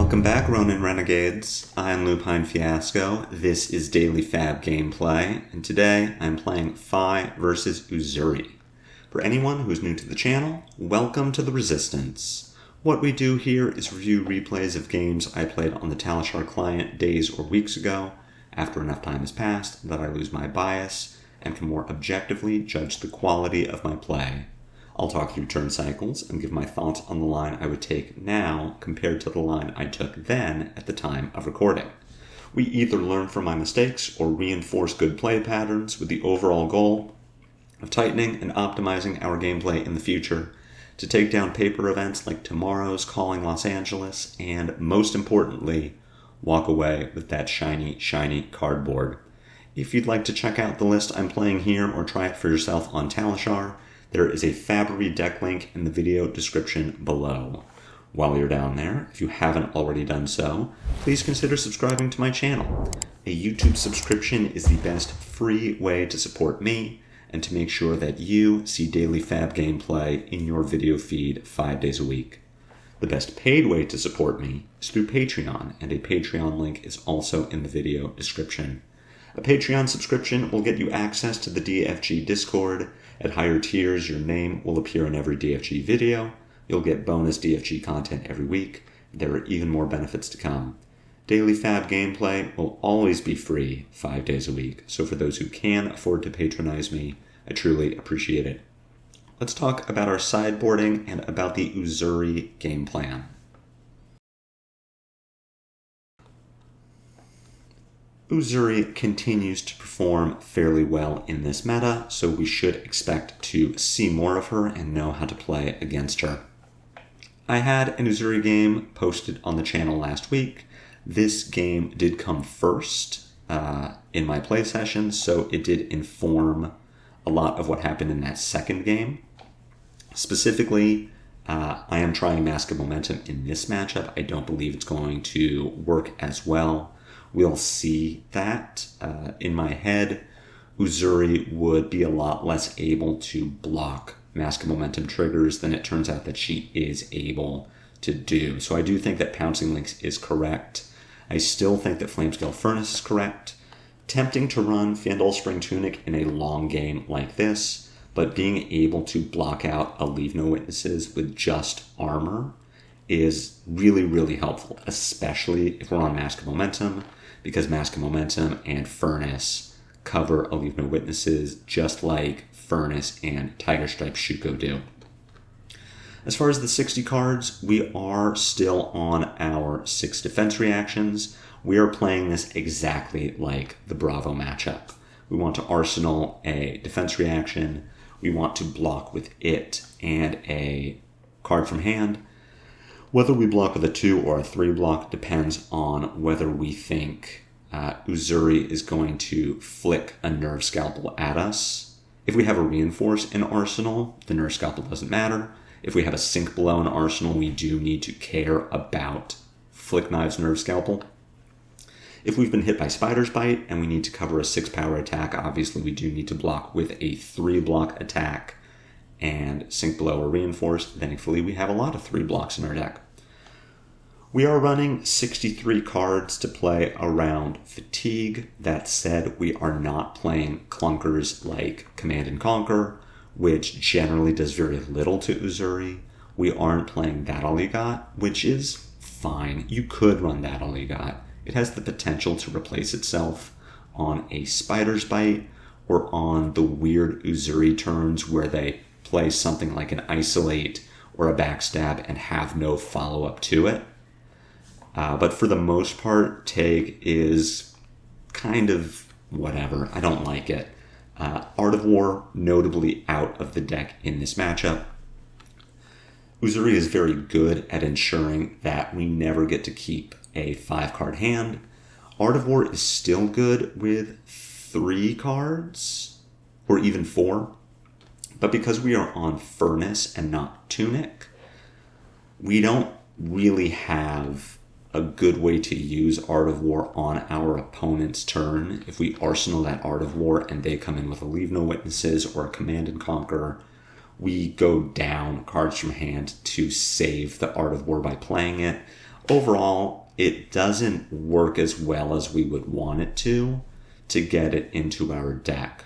Welcome back, Ronin Renegades. I'm Lupine Fiasco. This is Daily FaB gameplay, and today I'm playing FaB versus Uzuri. For anyone who's new to the channel, welcome to the Resistance. What we do here is review replays of games I played on the Talishar client days or weeks ago, after enough time has passed that I lose my bias and can more objectively judge the quality of my play. I'll talk through turn cycles and give my thoughts on the line I would take now compared to the line I took then at the time of recording. We either learn from my mistakes or reinforce good play patterns with the overall goal of tightening and optimizing our gameplay in the future to take down paper events like tomorrow's Calling Los Angeles and, most importantly, walk away with that shiny cardboard. If you'd like to check out the list I'm playing here or try it for yourself on Talishar, there is a FaB deck link in the video description below. While you're down there, if you haven't already done so, please consider subscribing to my channel. A YouTube subscription is the best free way to support me and to make sure that you see daily FaB gameplay in your video feed 5 days a week. The best paid way to support me is through Patreon, and a Patreon link is also in the video description. A Patreon subscription will get you access to the DFG Discord. At higher tiers, your name will appear in every DFG video. You'll get bonus DFG content every week. There are even more benefits to come. Daily FaB gameplay will always be free 5 days a week, so for those who can afford to patronize me, I truly appreciate it. Let's talk about our sideboarding and about the Uzuri game plan. Uzuri continues to perform fairly well in this meta, so we should expect to see more of her and know how to play against her. I had an Uzuri game posted on the channel last week. This game did come first in my play session, so it did inform a lot of what happened in that second game. Specifically, I am trying Mask of Momentum in this matchup. I don't believe it's going to work as well. We'll see that. In my head, Uzuri would be a lot less able to block Mask of Momentum triggers than it turns out that she is able to do. So I do think that Pouncing Lynx is correct. I still think that Flamescale Furnace is correct. Tempting to run Fandal Spring Tunic in a long game like this, but being able to block out a Leave No Witnesses with just armor is really helpful, especially if we're on Mask of Momentum, because Mask of Momentum and Furnace cover a Leave No Witnesses just like Furnace and Tiger Stripe Shuko do. As far as the 60 cards, we are still on our 6 defense reactions. We are playing this exactly like the Bravo matchup. We want to arsenal a defense reaction. We want to block with it and a card from hand. Whether we block with a 2 or a 3 block depends on whether we think Uzuri is going to flick a Nerve Scalpel at us. If we have a Reinforce in Arsenal, the Nerve Scalpel doesn't matter. If we have a Sink Below in Arsenal, we do need to care about Flick Knives Nerve Scalpel. If we've been hit by Spider's Bite and we need to cover a 6-power attack, obviously we do need to block with a 3-block attack and Sink Below or Reinforce. Thankfully, we have a lot of 3 blocks in our deck. We are running 63 cards to play around Fatigue. That said, we are not playing clunkers like Command and Conquer, which generally does very little to Uzuri. We aren't playing That All You Got, which is fine. You could run That All You Got. It has the potential to replace itself on a Spider's Bite or on the weird Uzuri turns where they play something like an Isolate or a Backstab and have no follow-up to it. But for the most part, Tag is kind of whatever. I don't like it. Art of War, notably out of the deck in this matchup. Uzuri is very good at ensuring that we never get to keep a 5-card hand. Art of War is still good with 3 cards, or even 4. But because we are on Furnace and not Tunic, we don't really have a good way to use Art of War on our opponent's turn. If we arsenal that Art of War and they come in with a Leave No Witnesses or a Command and Conquer, we go down cards from hand to save the Art of War by playing it, overall, it doesn't work as well as we would want it to get it into our deck.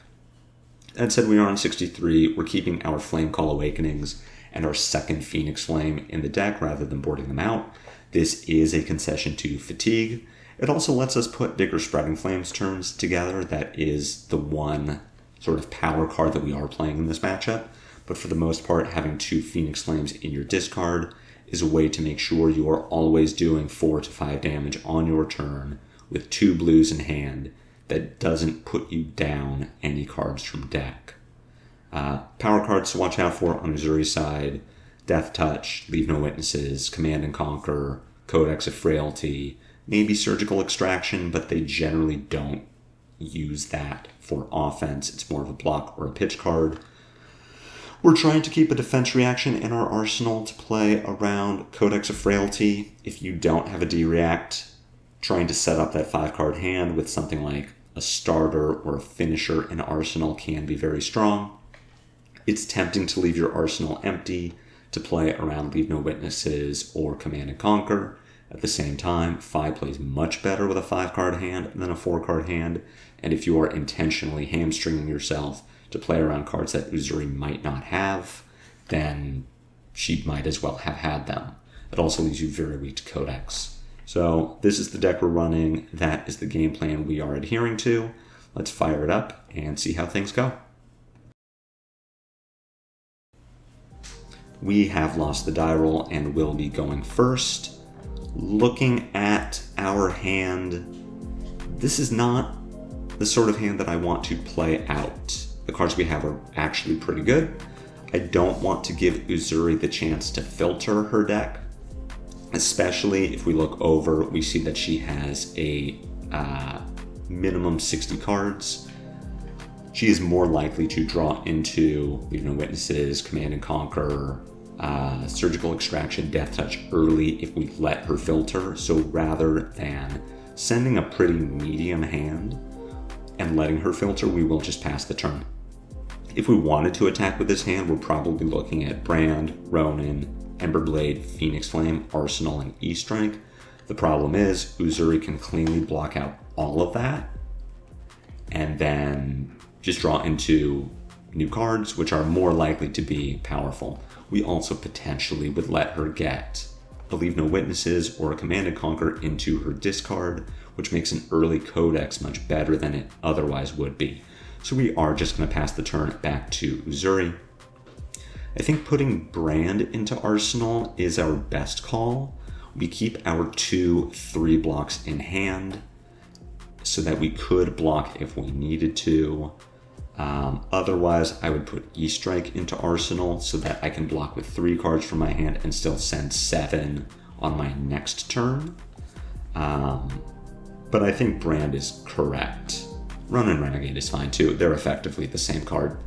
That said, we are on 63. We're keeping our Flame Call Awakenings and our second Phoenix Flame in the deck rather than boarding them out. This is a concession to fatigue. It also lets us put bigger Spreading Flames turns together. That is the one sort of power card that we are playing in this matchup. But for the most part, having 2 Phoenix Flames in your discard is a way to make sure you are always doing 4 to 5 damage on your turn with 2 blues in hand that doesn't put you down any cards from deck. Power cards to watch out for on Uzuri's side: Death Touch, Leave No Witnesses, Command and Conquer, Codex of Frailty, maybe Surgical Extraction, but they generally don't use that for offense. It's more of a block or a pitch card. We're trying to keep a defense reaction in our arsenal to play around Codex of Frailty. If you don't have a D-React, trying to set up that 5-card hand with something like a starter or a finisher in arsenal can be very strong. It's tempting to leave your arsenal empty to play around Leave No Witnesses or Command and Conquer. At the same time, FaB plays much better with a 5-card hand than a 4-card hand, and if you are intentionally hamstringing yourself to play around cards that Uzuri might not have, then she might as well have had them. It also leaves you very weak to Codex. So this is the deck we're running. That is the game plan we are adhering to. Let's fire it up and see how things go. We have lost the die roll and will be going first. Looking at our hand, this is not the sort of hand that I want to play out. The cards we have are actually pretty good. I don't want to give Uzuri the chance to filter her deck, especially if we look over, we see that she has a minimum 60 cards. She is more likely to draw into Leave No Witnesses, Command and Conquer, Surgical Extraction, Death Touch early if we let her filter. So rather than sending a pretty medium hand and letting her filter, we will just pass the turn. If we wanted to attack with this hand, we're probably looking at Brand, Ronin, Emberblade, Phoenix Flame, Arsenal, and E-Strike. The problem is Uzuri can cleanly block out all of that and then just draw into new cards, which are more likely to be powerful. We also potentially would let her get a Leave No Witnesses or a Command and Conquer into her discard, which makes an early Codex much better than it otherwise would be. So we are just going to pass the turn back to Uzuri. I think putting Brand into Arsenal is our best call. We keep our 2/3 blocks in hand so that we could block if we needed to. Otherwise, I would put E-Strike into Arsenal so that I can block with 3 cards from my hand and still send 7 on my next turn. But I think Brand is correct. Run and Renegade is fine too. They're effectively the same card.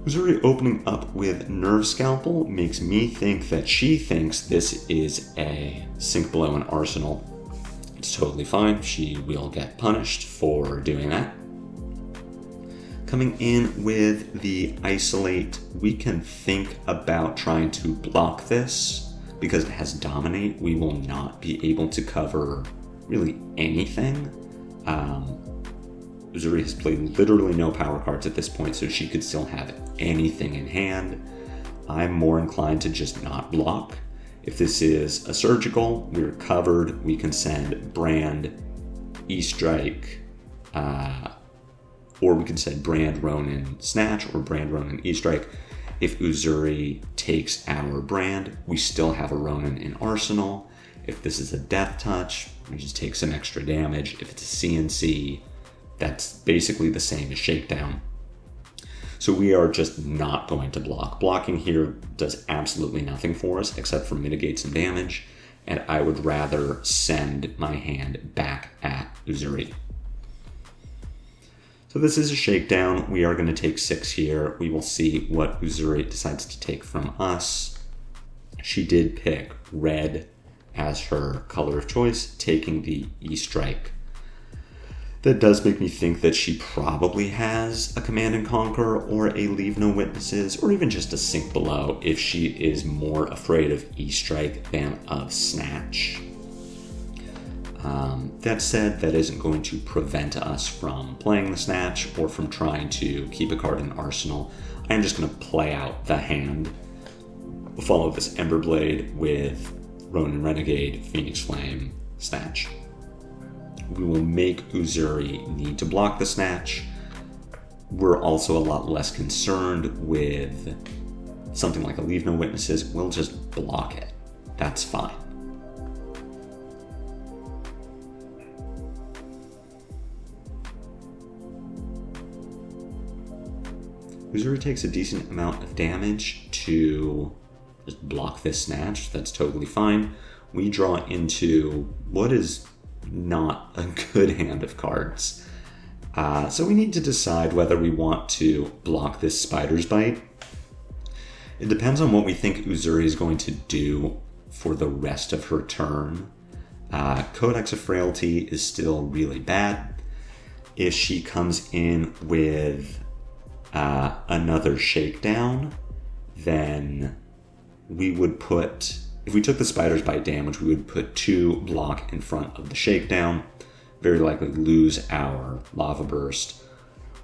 Uzuri opening up with Nerve Scalpel makes me think that she thinks this is a Sink Below in Arsenal. It's totally fine. She will get punished for doing that. Coming in with the Isolate, we can think about trying to block this. Because it has Dominate, we will not be able to cover really anything. Uzuri has played literally no power cards at this point, so she could still have anything in hand. I'm more inclined to just not block. If this is a Surgical, we're covered. We can send Brand, E-Strike, or we can send Brand, Ronin, Snatch, or Brand, Ronin, E-Strike. If Uzuri takes our Brand, we still have a Ronin in Arsenal. If this is a Death Touch, we just take some extra damage. If it's a CNC, that's basically the same as Shakedown. So we are just not going to block. Blocking here does absolutely nothing for us except for mitigate some damage, and I would rather send my hand back at Uzuri. So this is a Shakedown. We are going to take 6 here. We will see what Uzuri decides to take from us. She did pick red as her color of choice, taking the E-Strike. That does make me think that she probably has a Command and Conquer or a Leave No Witnesses, or even just a Sink Below if she is more afraid of E-Strike than of Snatch. That said, that isn't going to prevent us from playing the Snatch or from trying to keep a card in Arsenal. I'm just going to play out the hand. We'll follow this Emberblade with Ronin Renegade, Phoenix Flame, Snatch. We will make Uzuri need to block the Snatch. We're also a lot less concerned with something like a Leave No Witnesses. We'll just block it. That's fine. Uzuri takes a decent amount of damage to just block this Snatch. That's totally fine. We draw into what is not a good hand of cards. So we need to decide whether we want to block this Spider's Bite. It depends on what we think Uzuri is going to do for the rest of her turn. Codex of Frailty is still really bad. If she comes in with another Shakedown, then we would put, if we took the Spider's Bite damage, we would put 2 block in front of the Shakedown, very likely lose our Lava Burst.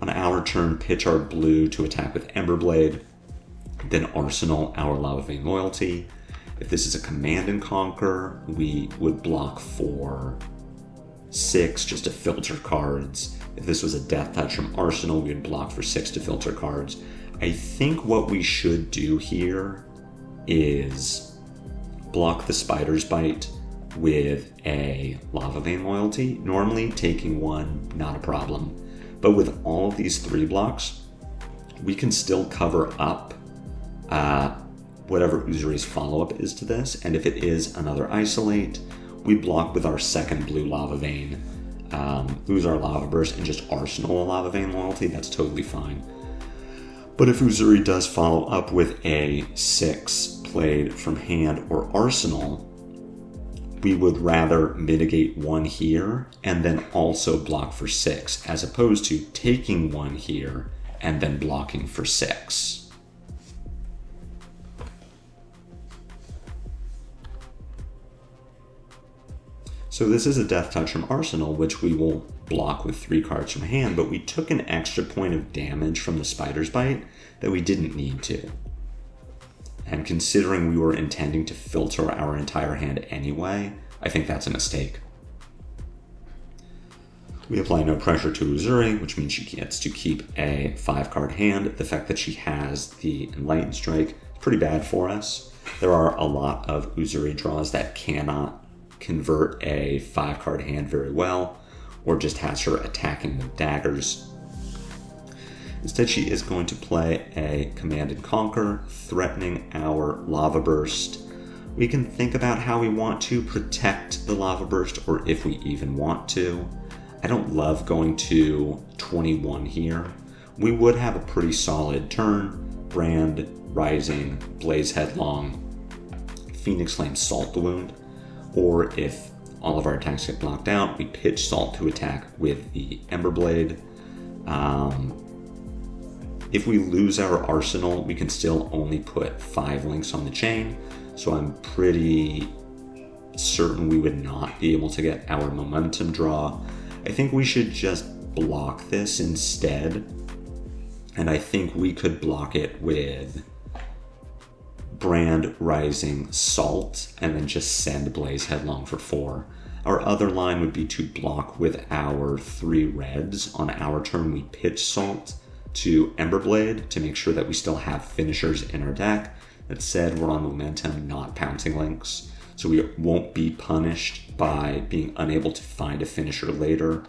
On our turn, pitch our blue to attack with Emberblade, then arsenal our Lava Vein Loyalty. If this is a Command and Conquer, we would block for 6 just to filter cards. If this was a Death Touch from Arsenal, we would block for 6 to filter cards. I think what we should do here is block the Spider's Bite with a Lava Vein Loyalty. Normally, taking one, not a problem. But with all of these 3 blocks, we can still cover up whatever Uzuri's follow-up is to this. And if it is another Isolate, we block with our second blue Lava Vein, lose our Lava Burst, and just arsenal a Lava Vein Loyalty. That's totally fine. But if Uzuri does follow up with a 6 played from hand or arsenal, we would rather mitigate 1 here and then also block for 6, as opposed to taking 1 here and then blocking for 6. So this is a Death Touch from Arsenal, which we will block with 3 cards from hand, but we took an extra point of damage from the Spider's Bite that we didn't need to. And considering we were intending to filter our entire hand anyway, I think that's a mistake. We apply no pressure to Uzuri, which means she gets to keep a 5-card hand. The fact that she has the Enlightened Strike is pretty bad for us. There are a lot of Uzuri draws that cannot convert a 5-card hand very well, or just has her attacking with daggers. Instead, she is going to play a Command and Conquer, threatening our Lava Burst. We can think about how we want to protect the Lava Burst, or if we even want to. I don't love going to 21 here. We would have a pretty solid turn. Brand, Rising, Blaze Headlong, Phoenix Flame, Salt the Wound. Or if all of our attacks get blocked out, we pitch Salt to attack with the Emberblade. If we lose our arsenal, we can still only put 5 links on the chain. So I'm pretty certain we would not be able to get our momentum draw. I think we should just block this instead. And I think we could block it with Brand, Rising, Salt, and then just send Blaze Headlong for 4. Our other line would be to block with our 3 reds. On our turn, we pitch Salt to Emberblade to make sure that we still have finishers in our deck. That said, we're on momentum, not pouncing links, so we won't be punished by being unable to find a finisher later.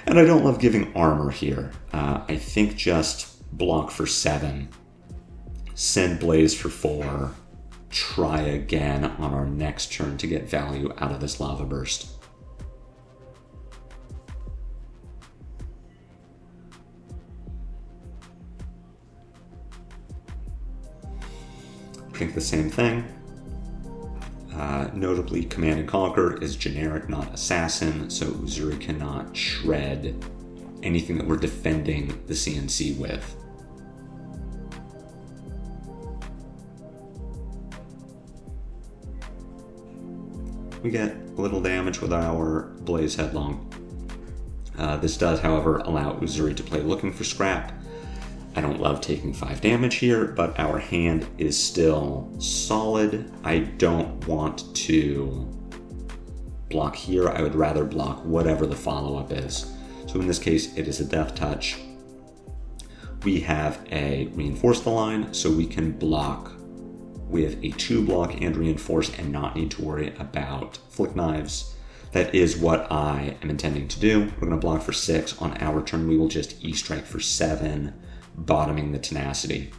And I don't love giving armor here. I think just block for 7, send Blaze for 4, try again on our next turn to get value out of this Lava Burst. I think the same thing. Notably, Command and Conquer is generic, not assassin, so Uzuri cannot shred anything that we're defending the CNC with. We get a little damage with our Blaze Headlong. This does, however, allow Uzuri to play Looking for Scrap. I don't love taking 5 damage here, but our hand is still solid. I don't want to block here. I would rather block whatever the follow-up is. So in this case, it is a Death Touch. We have a Reinforce the Line, so we can block with a 2-block and Reinforce and not need to worry about Flick Knives. That is what I am intending to do. We're going to block for 6. On our turn, we will just E-Strike for 7. Bottoming the Tenacity.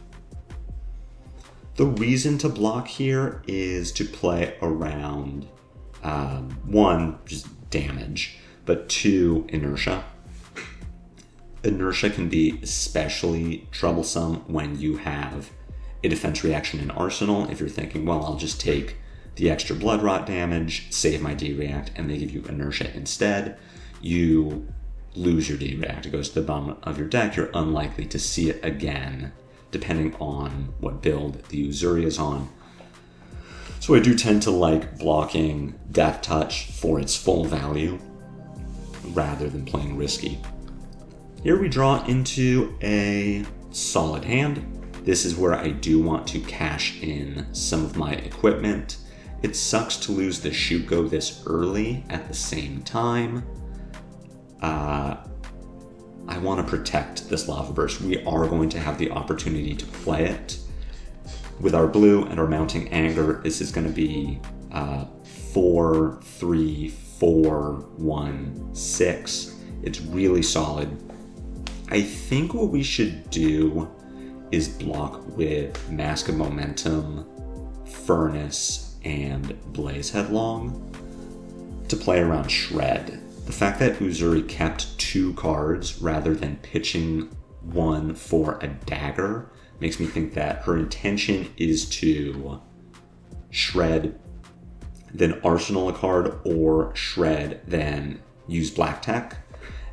The reason to block here is to play around 1, just damage, but 2, inertia. Inertia can be especially troublesome when you have a defense reaction in Arsenal. If you're thinking, well, I'll just take the extra Blood Rot damage, save my D-React, and they give you inertia instead, you lose your D-React. It goes to the bottom of your deck. You're unlikely to see it again, depending on what build the Uzuri is on. So I do tend to like blocking Death Touch for its full value, rather than playing risky. Here we draw into a solid hand. This is where I do want to cash in some of my equipment. It sucks to lose the Shuko this early at the same time. I want to protect this Lava Burst. We are going to have the opportunity to play it. With our blue and our Mounting Anger, this is going to be 4, 3, 4, 1, 6. It's really solid. I think what we should do is block with Mask of Momentum, Furnace, and Blaze Headlong to play around Shred. The fact that Uzuri kept 2 cards rather than pitching 1 for a dagger makes me think that her intention is to shred, then arsenal a card, or shred, then use black tech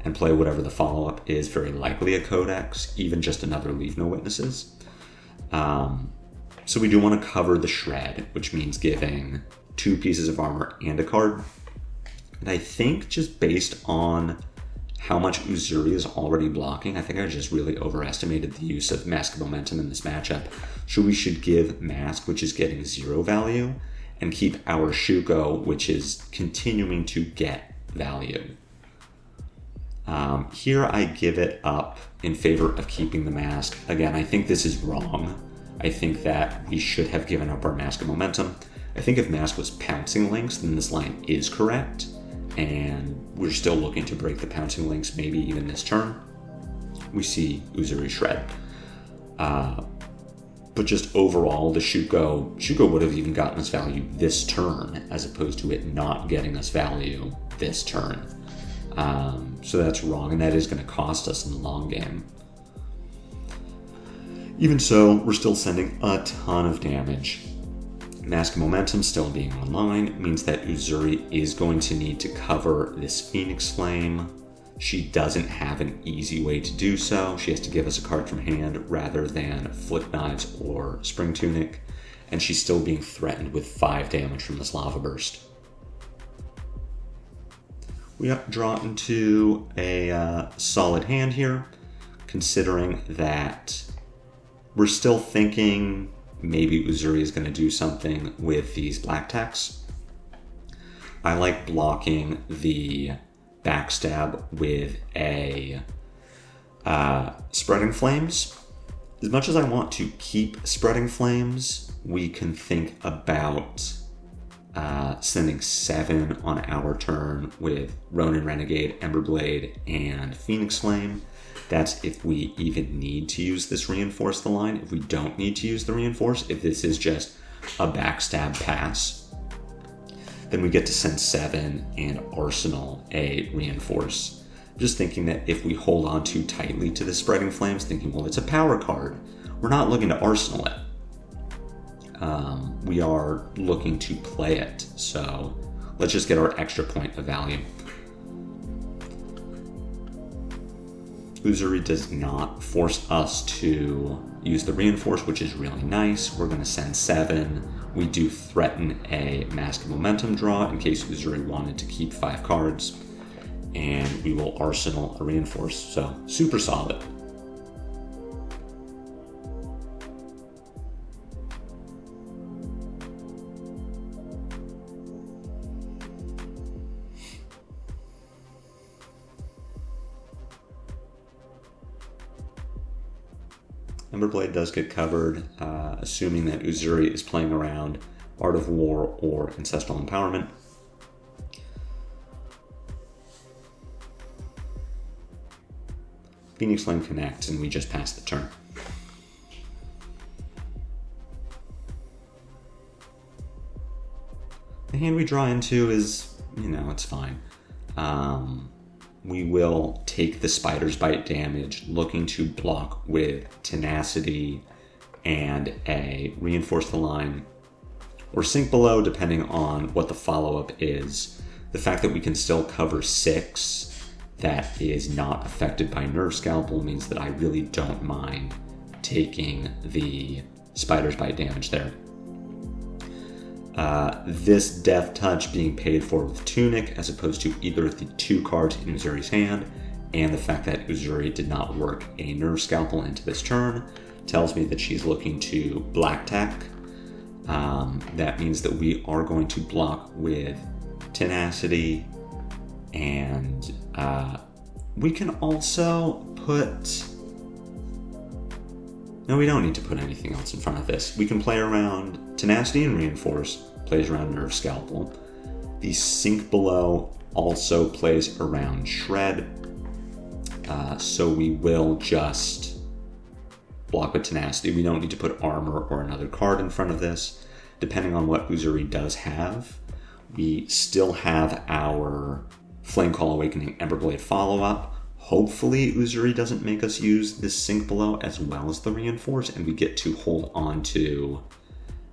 and play whatever the follow-up is, very likely a Codex, even just another Leave No Witnesses. So we do want to cover the shred, which means giving 2 pieces of armor and a card. And I think just based on how much Uzuri is already blocking, I think I just really overestimated the use of Mask of Momentum in this matchup. So we should give Mask, which is getting 0 value, and keep our Shuko, which is continuing to get value. Here I give it up in favor of keeping the Mask. Again, I think this is wrong. I think that we should have given up our Mask of Momentum. I think if Mask was Pouncing Links, then this line is correct, and we're still looking to break the Pouncing Links, maybe even this turn. We see Uzuri shred. But just overall, the Shuko would have even gotten us value this turn, as opposed to it not getting us value this turn. So that's wrong, and that is going to cost us in the long game. Even so, we're still sending a ton of damage. Mask of Momentum still being online means that Uzuri is going to need to cover this Phoenix Flame. She doesn't have an easy way to do so. She has to give us a card from hand rather than Flick Knives or Spring Tunic, and she's still being threatened with 5 damage from this Lava Burst. We draw into a solid hand here, considering that we're still thinking maybe Uzuri is going to do something with these black techs. I like blocking the backstab with a Spreading Flames. As much as I want to keep Spreading Flames, we can think about sending 7 on our turn with Ronin Renegade, Emberblade, and Phoenix Flame. That's if we even need to use this Reinforce the Line. If we don't need to use the Reinforce, if this is just a backstab pass, then we get to send 7 and arsenal a Reinforce. I'm just thinking that if we hold on too tightly to the Spreading Flames, thinking, well, it's a power card, we're not looking to arsenal it. we are looking to play it. So let's just get our extra point of value. Uzuri does not force us to use the reinforce, which is really nice. We're going to send 7. We do threaten a Mask of Momentum draw in case Uzuri wanted to keep 5 cards. And we will arsenal a reinforce. So super solid. Emberblade does get covered, assuming that Uzuri is playing around Art of War or Ancestral Empowerment. Phoenix Flame connects, and we just pass the turn. The hand we draw into is, it's fine. We will take the Spider's Bite damage, looking to block with Tenacity and a Reinforce the Line, or Sink Below, depending on what the follow-up is. The fact that we can still cover 6 that is not affected by Nerve Scalpel means that I really don't mind taking the Spider's Bite damage there. This Death Touch being paid for with Tunic as opposed to either of the 2 cards in Uzuri's hand, and the fact that Uzuri did not work a Nerve Scalpel into this turn tells me that she's looking to Black Tack. That means that we are going to block with Tenacity, and we can also put... No, we don't need to put anything else in front of this. We can play around Tenacity and Reinforce, plays around Nerve Scalpel. The Sink Below also plays around Shred, so we will just block with Tenacity. We don't need to put Armor or another card in front of this. Depending on what Uzuri does have, we still have our Flamecall Awakening Emberblade follow-up. Hopefully Uzuri doesn't make us use this Sink Below as well as the Reinforce, and we get to hold on to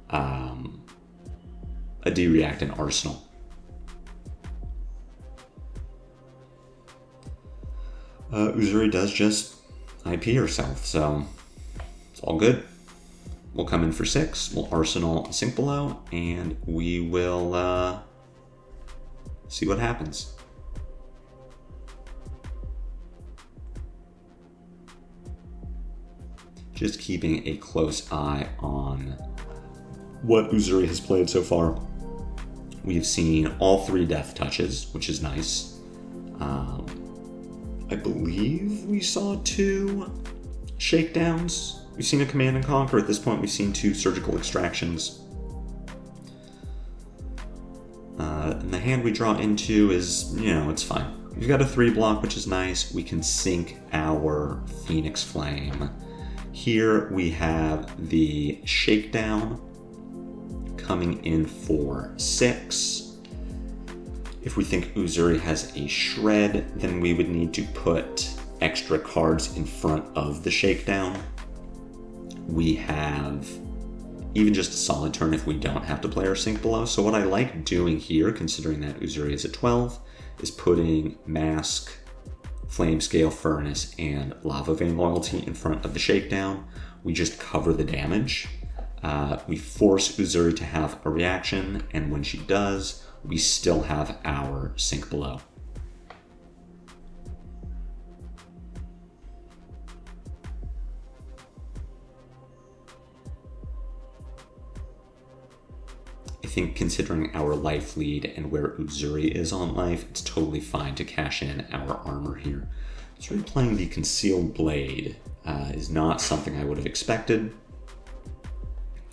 a D-React and Arsenal. Uzuri does just IP herself, so it's all good. We'll come in for 6, we'll Arsenal Sink Below, and we will see what happens. Just keeping a close eye on what Uzuri has played so far. We've seen all 3 Death Touches, which is nice. I believe we saw 2 Shakedowns. We've seen a Command and Conquer. At this point, we've seen 2 Surgical Extractions. And the hand we draw into is, it's fine. We've got a 3 block, which is nice. We can sink our Phoenix Flame. Here we have the Shakedown coming in for 6. If we think Uzuri has a Shred, then we would need to put extra cards in front of the Shakedown. We have even just a solid turn if we don't have to play our Sink Below. So what I like doing here, considering that Uzuri is at 12, is putting Mask, Flame Scale Furnace, and Lava Vein Loyalty in front of the Shakedown. We just cover the damage. We force Uzuri to have a reaction, and when she does, we still have our Sink Below. I think considering our life lead and where Uzuri is on life, it's totally fine to cash in our armor here. Uzuri playing the Concealed Blade is not something I would have expected.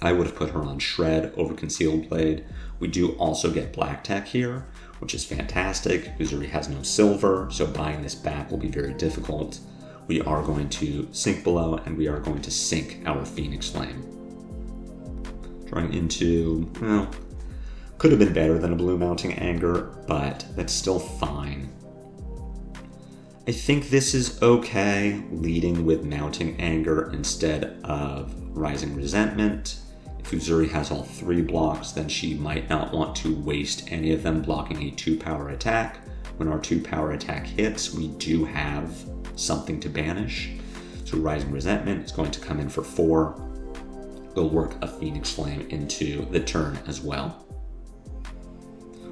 I would have put her on Shred over Concealed Blade. We do also get Black Tech here, which is fantastic. Uzuri has no silver, so buying this back will be very difficult. We are going to Sink Below, and we are going to sink our Phoenix Flame. Drawing into, could have been better than a blue Mounting Anger, but that's still fine. I think this is okay, leading with Mounting Anger instead of Rising Resentment. It If Uzuri has all 3 blocks, then she might not want to waste any of them blocking a 2-power attack. When our 2-power attack hits, we do have something to banish. So Rising Resentment is going to come in for 4. We'll work a Phoenix Flame into the turn as well.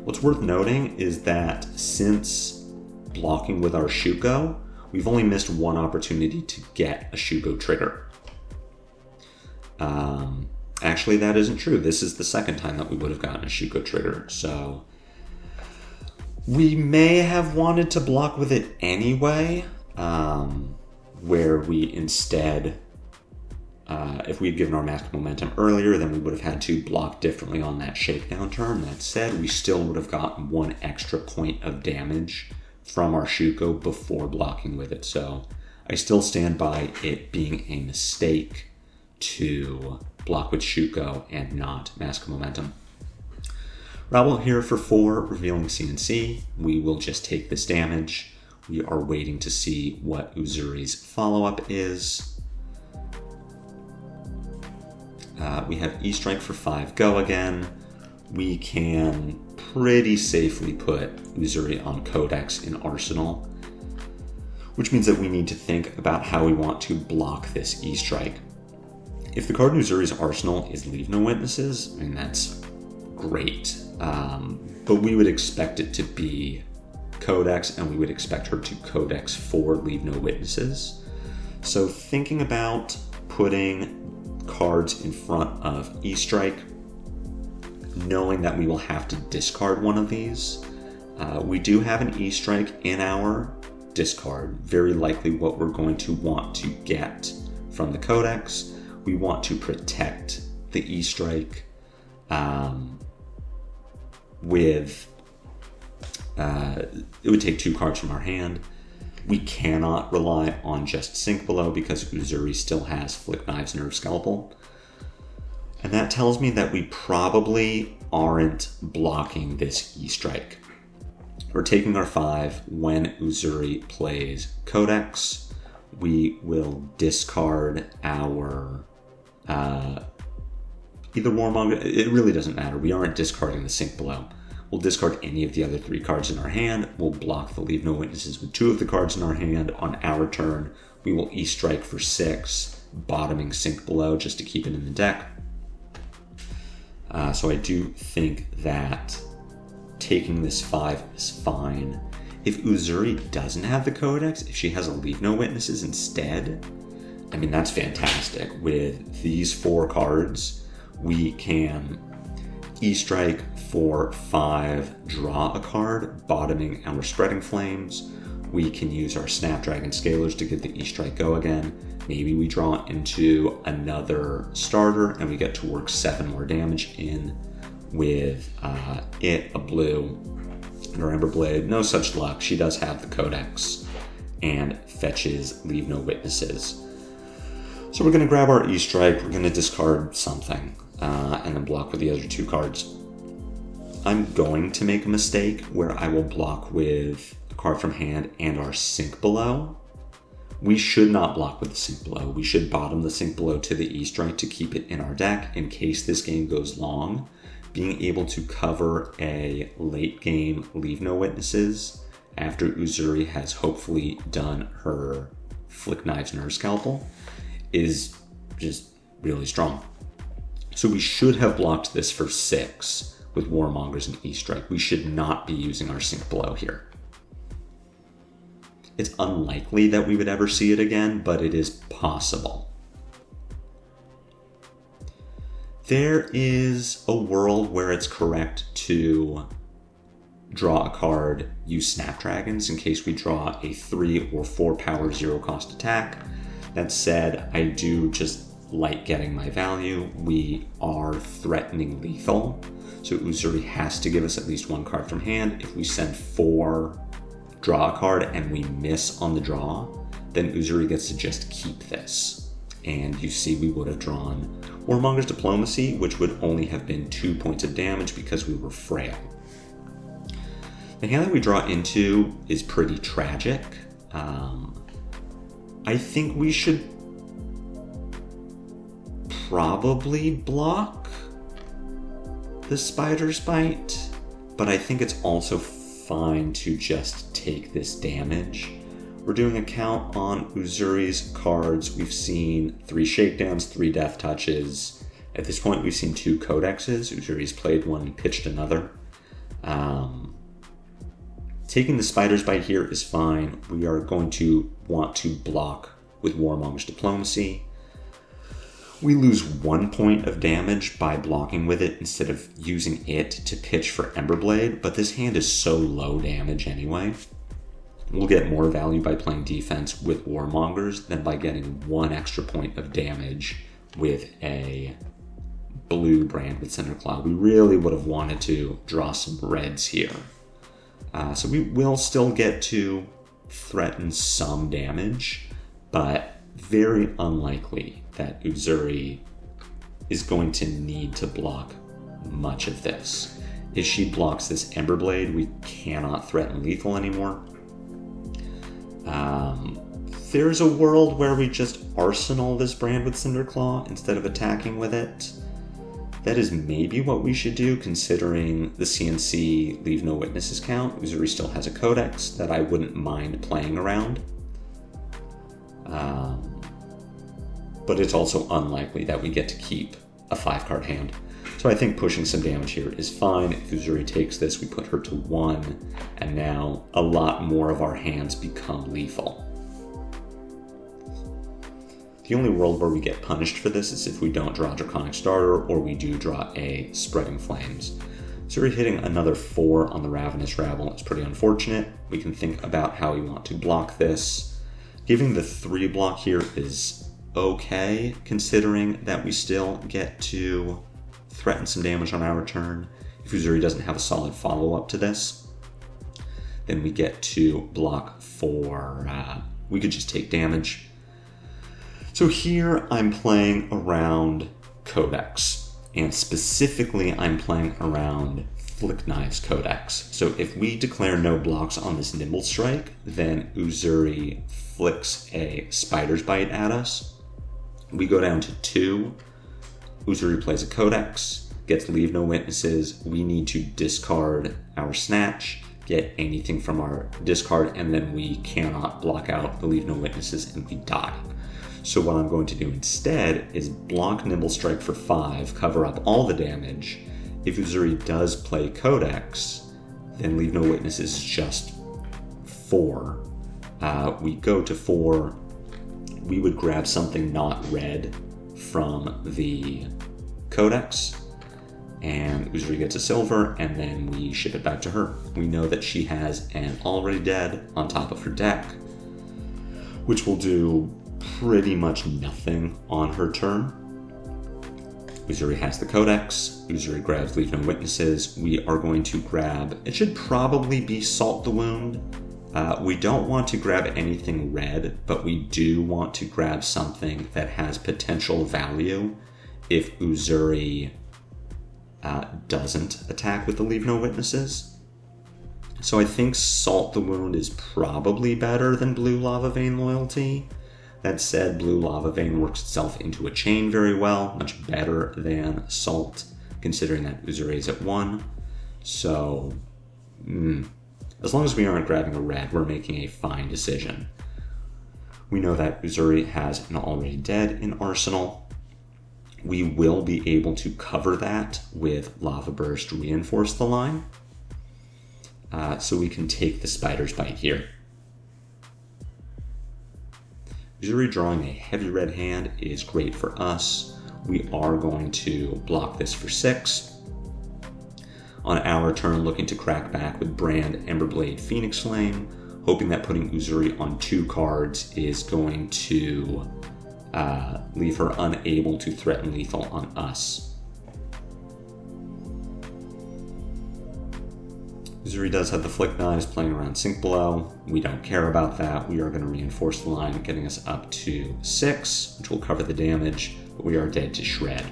What's worth noting is that since blocking with our Shuko, we've only missed one opportunity to get a Shuko trigger. Actually, that isn't true. This is the second time that we would have gotten a Shuko trigger, so we may have wanted to block with it anyway, where we instead, if we had given our Mask Momentum earlier, then we would have had to block differently on that Shakedown turn. That said, we still would have gotten 1 extra point of damage from our Shuko before blocking with it, so I still stand by it being a mistake to block with Shuko and not Mask Momentum. Rabble here for 4, revealing CNC. We will just take this damage. We are waiting to see what Uzuri's follow-up is. We have E-Strike for 5 go again. We can pretty safely put Uzuri on Codex in Arsenal, which means that we need to think about how we want to block this E-Strike. If the card in Uzuri's Arsenal is Leave No Witnesses, I mean, that's great. But we would expect it to be Codex, and we would expect her to Codex for Leave No Witnesses. So thinking about putting cards in front of E-Strike, knowing that we will have to discard one of these, we do have an E-Strike in our discard, very likely what we're going to want to get from the Codex. We want to protect the E-Strike with, it would take 2 cards from our hand. We cannot rely on just Sink Below because Uzuri still has Flick Knives, Nerve Scalpel. And that tells me that we probably aren't blocking this E-Strike. We're taking our 5 when Uzuri plays Codex. We will discard our either Warmonger. It really doesn't matter. We aren't discarding the Sink Below. We'll discard any of the other 3 cards in our hand. We'll block the Leave No Witnesses with 2 of the cards in our hand. On our turn, we will E-Strike for 6, bottoming Sink Below just to keep it in the deck. So I do think that taking this 5 is fine. If Uzuri doesn't have the Codex, if she has a Leave No Witnesses instead, I mean, that's fantastic. With these 4 cards, we can E-Strike for 5, draw a card, bottoming our Spreading Flames. We can use our Snapdragon Scalers to get the E-Strike go again. Maybe we draw into another starter and we get to work 7 more damage in with it, a blue, and our Emberblade. No such luck. She does have the Codex and fetches Leave No Witnesses. So we're going to grab our E-Strike, we're going to discard something, and then block with the other 2 cards. I'm going to make a mistake where I will block with a card from hand and our Sink Below. We should not block with the Sink Below. We should bottom the Sink Below to the E-Strike to keep it in our deck in case this game goes long. Being able to cover a late game Leave No Witnesses after Uzuri has hopefully done her Flick Knives, Nerve Scalpel is just really strong. So we should have blocked this for 6 with Warmongers and E-Strike. We should not be using our Sink Below here. It's unlikely that we would ever see it again, but it is possible. There is a world where it's correct to draw a card, use Snapdragons in case we draw a 3 or 4 power 0 cost attack. That said, I do just like getting my value. We are threatening lethal, so Uzuri has to give us at least 1 card from hand. If we send 4, draw a card, and we miss on the draw, then Uzuri gets to just keep this. And you see we would have drawn Warmonger's Diplomacy, which would only have been 2 points of damage because we were frail. The hand that we draw into is pretty tragic. I think we should probably block. the Spider's Bite, but I think it's also fine to just take this damage. We're doing a count on Uzuri's cards. We've seen 3 shakedowns, 3 death touches. At this point, we've seen 2 codexes. Uzuri's played one and pitched another. Taking the Spider's Bite here is fine. We are going to want to block with Warmonger's Diplomacy. We lose 1 point of damage by blocking with it instead of using it to pitch for Emberblade, but this hand is so low damage anyway. We'll get more value by playing defense with Warmongers than by getting 1 extra point of damage with a blue brand with Cinderclaw. We really would have wanted to draw some reds here. So we will still get to threaten some damage, but very unlikely that Uzuri is going to need to block much of this. If she blocks this Emberblade, we cannot threaten lethal anymore. There's a world where we just arsenal this brand with Cinderclaw instead of attacking with it. That is maybe what we should do, considering the CNC Leave No Witnesses count. Uzuri still has a codex that I wouldn't mind playing around. But it's also unlikely that we get to keep a 5-card hand. So I think pushing some damage here is fine. If Uzuri takes this, we put her to 1, and now a lot more of our hands become lethal. The only world where we get punished for this is if we don't draw a Draconic Starter or we do draw a Spreading Flames. Uzuri hitting another 4 on the Ravenous Rabble is pretty unfortunate. We can think about how we want to block this. Giving the 3 block here is okay, considering that we still get to threaten some damage on our turn. If Uzuri doesn't have a solid follow-up to this, then we get to block for, we could just take damage. So here I'm playing around Codex, and specifically I'm playing around Flick Knives Codex. So if we declare no blocks on this Nimble Strike, then Uzuri flicks a Spider's Bite at us. We go down to 2. Uzuri plays a Codex, gets Leave No Witnesses. We need to discard our Snatch, get anything from our discard, and then we cannot block out the Leave No Witnesses and we die. So what I'm going to do instead is block Nimble Strike for 5, cover up all the damage. If Uzuri does play Codex, then Leave No Witnesses is just 4. We go to 4. We would grab something not red from the Codex, and Uzuri gets a silver, and then we ship it back to her. We know that she has an Already Dead on top of her deck, which will do pretty much nothing on her turn. Uzuri has the Codex. Uzuri grabs Leave No Witnesses. We are going to grab, it should probably be Salt the Wound. We don't want to grab anything red, but we do want to grab something that has potential value if Uzuri doesn't attack with the Leave No Witnesses. So I think Salt the Wound is probably better than Blue Lava Vein Loyalty. That said, Blue Lava Vein works itself into a chain very well, much better than Salt, considering that Uzuri is at 1. So, as long as we aren't grabbing a red, we're making a fine decision. We know that Uzuri has an Already Dead in Arsenal. We will be able to cover that with Lava Burst Reinforce the line. So we can take the Spider's Bite here. Uzuri drawing a heavy red hand is great for us. We are going to block this for 6. On our turn, looking to crack back with Brand, Emberblade, Phoenix Flame, hoping that putting Uzuri on 2 cards is going to leave her unable to threaten lethal on us. Uzuri does have the Flick Knives playing around Sink Below. We don't care about that. We are going to reinforce the line, getting us up to 6, which will cover the damage, but we are dead to shred.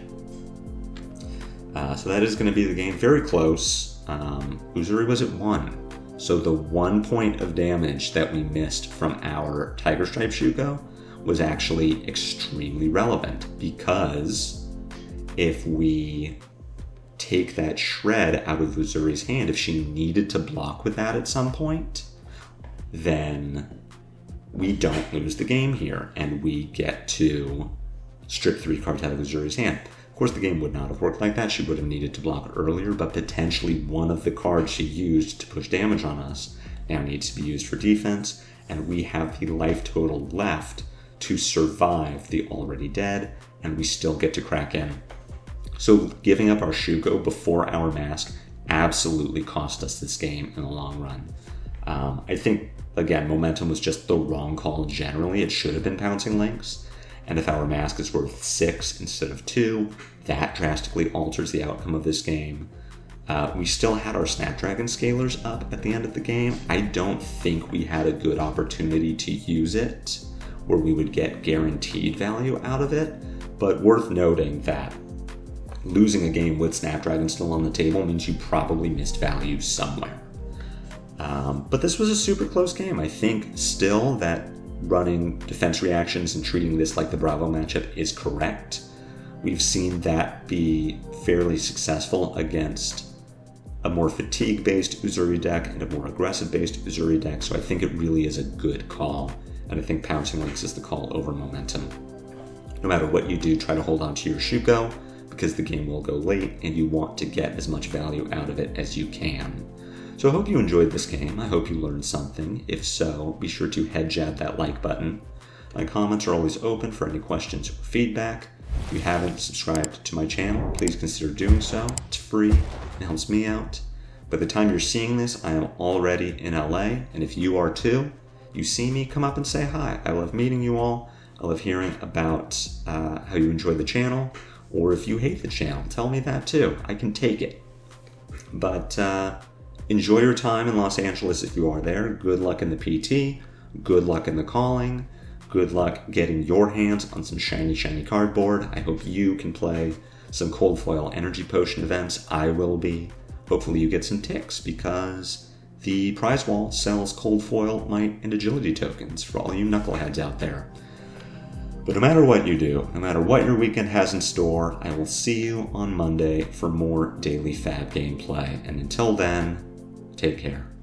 So that is going to be the game. Very close. Uzuri was at 1. So the 1 point of damage that we missed from our Tiger Stripe Shuko was actually extremely relevant, because if we take that shred out of Uzuri's hand, if she needed to block with that at some point, then we don't lose the game here, and we get to strip 3 cards out of Uzuri's hand. Of course, the game would not have worked like that. She would have needed to block earlier, but potentially one of the cards she used to push damage on us now needs to be used for defense, and we have the life total left to survive the already dead, and we still get to crack in. So giving up our Shuko before our mask absolutely cost us this game in the long run. I think, again, momentum was just the wrong call generally. It should have been pouncing Lynx. And if our mask is worth 6 instead of 2, that drastically alters the outcome of this game. We still had our Snapdragon Scalers up at the end of the game. I don't think we had a good opportunity to use it where we would get guaranteed value out of it. But worth noting that losing a game with Snapdragon still on the table means you probably missed value somewhere. But this was a super close game. I think still that running defense reactions and treating this like the Bravo matchup is correct. We've seen that be fairly successful against a more fatigue-based Uzuri deck and a more aggressive-based Uzuri deck, so I think it really is a good call, and I think pouncing Lynx is the call over momentum. No matter what you do, try to hold on to your Shuko, because the game will go late, and you want to get as much value out of it as you can. So I hope you enjoyed this game. I hope you learned something. If so, be sure to head jab that like button. My comments are always open for any questions or feedback. If you haven't subscribed to my channel, please consider doing so. It's free. It helps me out. By the time you're seeing this, I am already in LA, and if you are too, you see me, come up and say hi. I love meeting you all. I love hearing about how you enjoy the channel, or if you hate the channel, tell me that too. I can take it. But enjoy your time in Los Angeles if you are there. Good luck in the PT. Good luck in the calling. Good luck getting your hands on some shiny, shiny cardboard. I hope you can play some Cold Foil Energy Potion events. I will be. Hopefully you get some ticks, because the prize wall sells Cold Foil, Might, and Agility tokens for all you knuckleheads out there. But no matter what you do, no matter what your weekend has in store, I will see you on Monday for more daily FaB gameplay. And until then, take care.